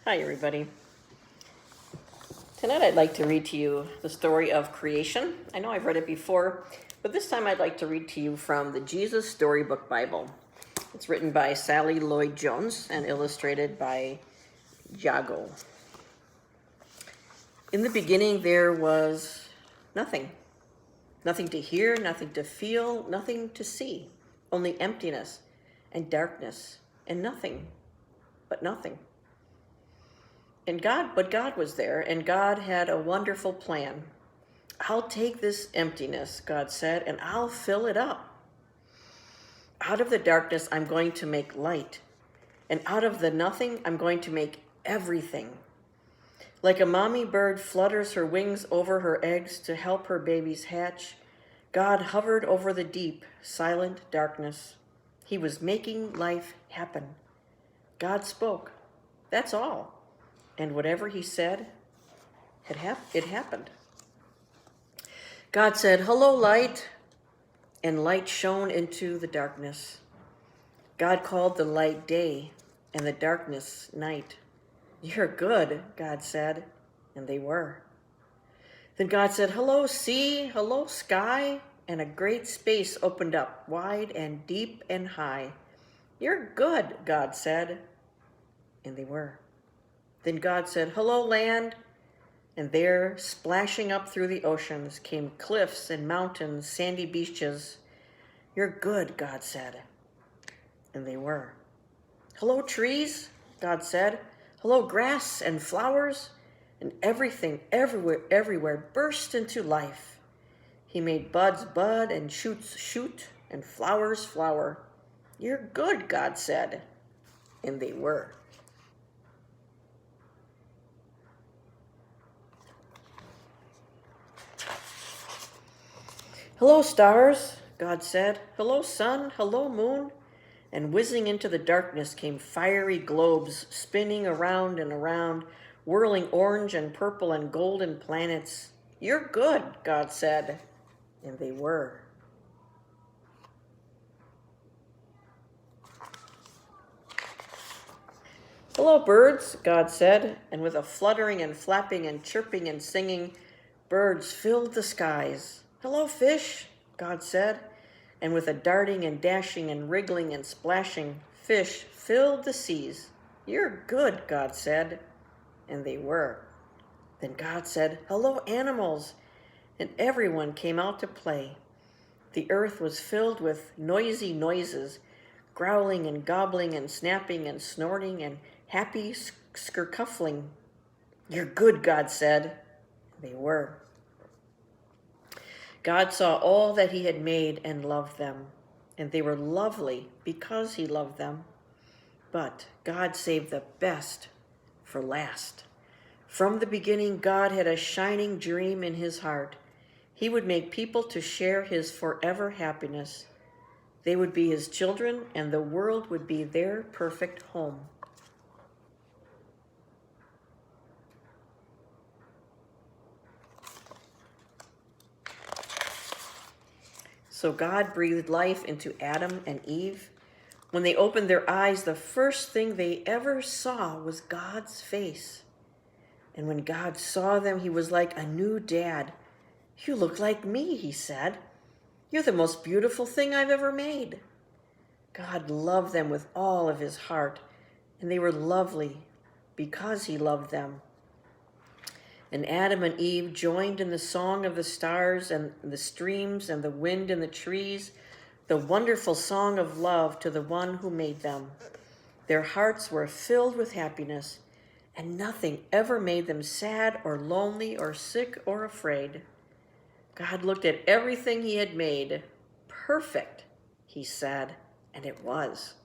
Hi, everybody. Tonight I'd like to read to you the story of creation. I know I've read it before, but this time I'd like to read to you from the Jesus Storybook Bible. It's written by Sally Lloyd-Jones and illustrated by Jago. In the beginning there was nothing. Nothing to hear, nothing to feel, nothing to see. Only emptiness and darkness and nothing but nothing. But God was there, and God had a wonderful plan. I'll take this emptiness, God said, and I'll fill it up. Out of the darkness, I'm going to make light. And out of the nothing, I'm going to make everything. Like a mommy bird flutters her wings over her eggs to help her babies hatch, God hovered over the deep, silent darkness. He was making life happen. God spoke. That's all. And whatever he said, it happened. God said, "Hello, light," and light shone into the darkness. God called the light day and the darkness night. "You're good," God said, and they were. Then God said, "Hello, sea, hello, sky," and a great space opened up, wide and deep and high. "You're good," God said, and they were. Then God said, "Hello, land," and there, splashing up through the oceans, came cliffs and mountains, sandy beaches. "You're good," God said, and they were. "Hello, trees," God said. "Hello, grass and flowers," and everything, everywhere burst into life. He made buds bud and shoots shoot and flowers flower. "You're good," God said, and they were. "Hello, stars," God said. "Hello, sun, hello, moon." And whizzing into the darkness came fiery globes, spinning around and around, whirling orange and purple and golden planets. "You're good," God said, and they were. "Hello, birds," God said, and with a fluttering and flapping and chirping and singing, birds filled the skies. "Hello, fish," God said, and with a darting and dashing and wriggling and splashing, fish filled the seas. "You're good," God said, and they were. Then God said, "Hello, animals," and everyone came out to play. The earth was filled with noisy noises, growling and gobbling and snapping and snorting and happy skirkuffling. "You're good," God said, and they were. God saw all that he had made and loved them, and they were lovely because he loved them. But God saved the best for last. From the beginning, God had a shining dream in his heart. He would make people to share his forever happiness. They would be his children, and the world would be their perfect home. So God breathed life into Adam and Eve. When they opened their eyes, the first thing they ever saw was God's face. And when God saw them, he was like a new dad. "You look like me," he said. "You're the most beautiful thing I've ever made." God loved them with all of his heart, and they were lovely because he loved them. And Adam and Eve joined in the song of the stars and the streams and the wind and the trees, the wonderful song of love to the one who made them. Their hearts were filled with happiness, and nothing ever made them sad or lonely or sick or afraid. God looked at everything he had made. "Perfect," he said, and it was.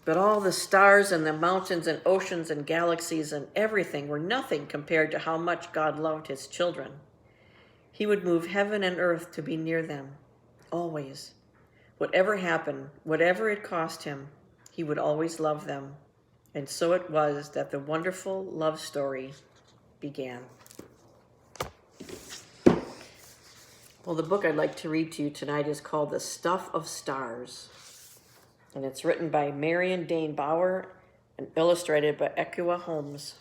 But all the stars and the mountains and oceans and galaxies and everything were nothing compared to how much God loved his children. He would move heaven and earth to be near them, always. Whatever happened, whatever it cost him, he would always love them. And so it was that the wonderful love story began. Well, the book I'd like to read to you tonight is called The Stuff of Stars. And it's written by Marion Dane Bauer and illustrated by Equa Holmes.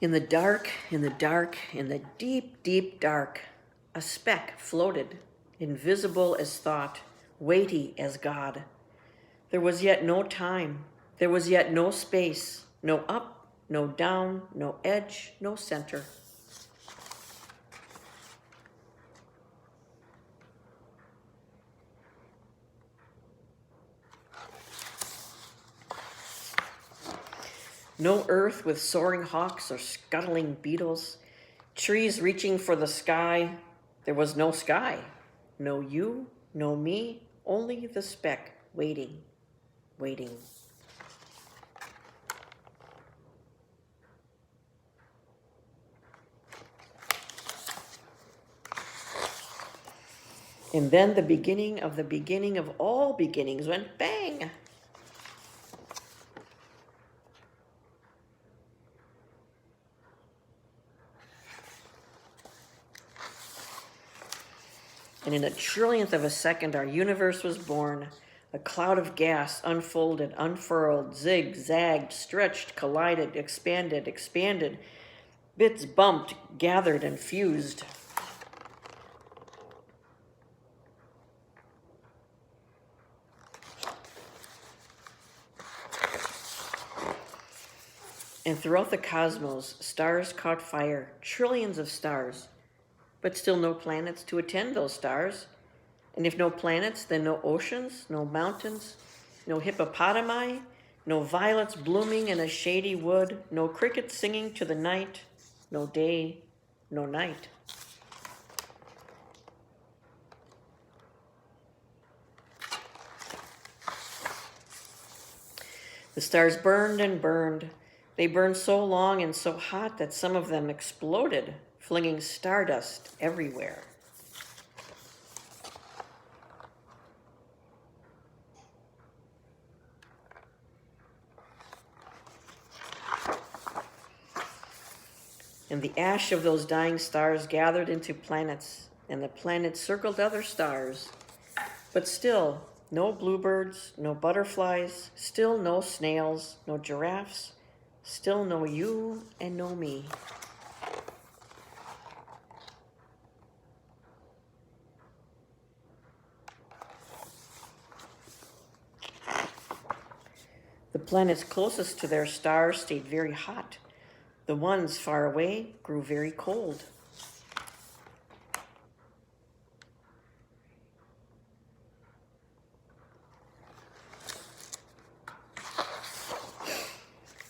In the dark, in the dark, in the deep, deep dark, a speck floated, invisible as thought, weighty as God. There was yet no time, there was yet no space, no up, no down, no edge, no center. No earth with soaring hawks or scuttling beetles, trees reaching for the sky. There was no sky, no you, no me, only the speck waiting, waiting. And then the beginning of all beginnings went bang. And in a trillionth of a second, our universe was born. A cloud of gas unfolded, unfurled, zigzagged, stretched, collided, expanded, expanded. Bits bumped, gathered, and fused. And throughout the cosmos, stars caught fire, trillions of stars, but still no planets to attend those stars. And if no planets, then no oceans, no mountains, no hippopotami, no violets blooming in a shady wood, no crickets singing to the night, no day, no night. The stars burned and burned. They burned so long and so hot that some of them exploded, flinging stardust everywhere. And the ash of those dying stars gathered into planets, and the planets circled other stars. But still, no bluebirds, no butterflies, still no snails, no giraffes, still no you and no me. The planets closest to their stars stayed very hot. The ones far away grew very cold.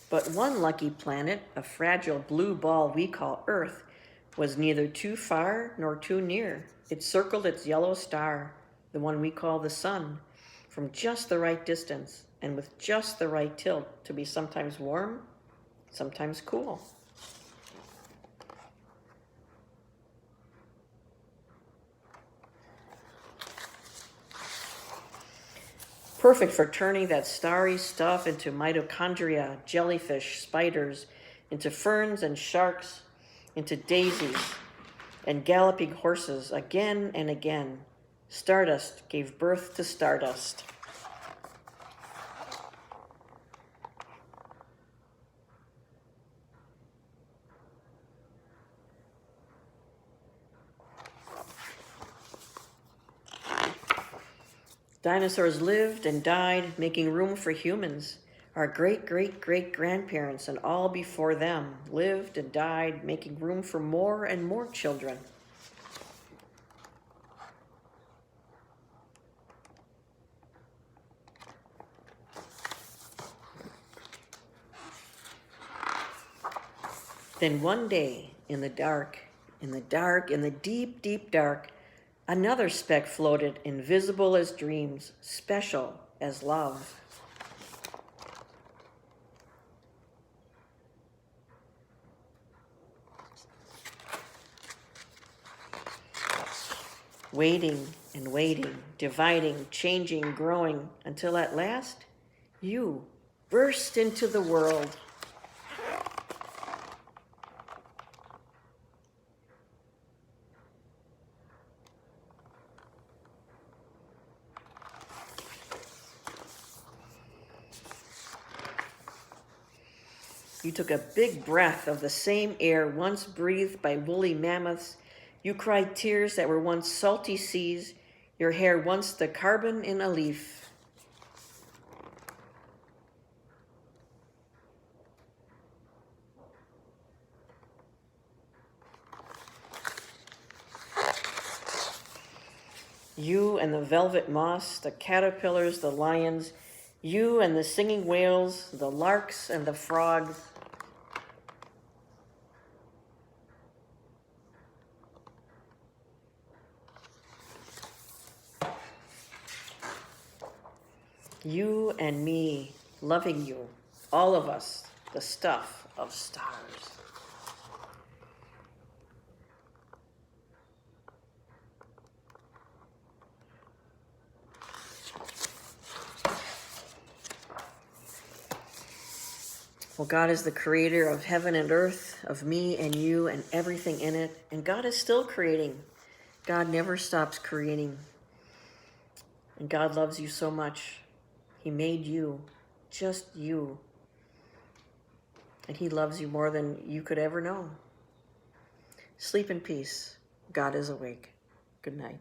But one lucky planet, a fragile blue ball we call Earth, was neither too far nor too near. It circled its yellow star, the one we call the sun, from just the right distance and with just the right tilt to be sometimes warm, sometimes cool. Perfect for turning that starry stuff into mitochondria, jellyfish, spiders, into ferns and sharks, into daisies and galloping horses again and again. Stardust gave birth to stardust. Dinosaurs lived and died, making room for humans. Our great-great-great-grandparents and all before them lived and died, making room for more and more children. Then one day, in the dark, in the dark, in the deep, deep dark, another speck floated, invisible as dreams, special as love. Waiting and waiting, dividing, changing, growing, until at last, you burst into the world. You took a big breath of the same air once breathed by woolly mammoths. You cried tears that were once salty seas, your hair once the carbon in a leaf. You and the velvet moss, the caterpillars, the lions, you and the singing whales, the larks and the frogs. You and me, loving you, all of us, the stuff of stars. Well, God is the creator of heaven and earth, of me and you and everything in it, and God is still creating. God never stops creating. And God loves you so much. He made you, just you. And he loves you more than you could ever know. Sleep in peace. God is awake. Good night.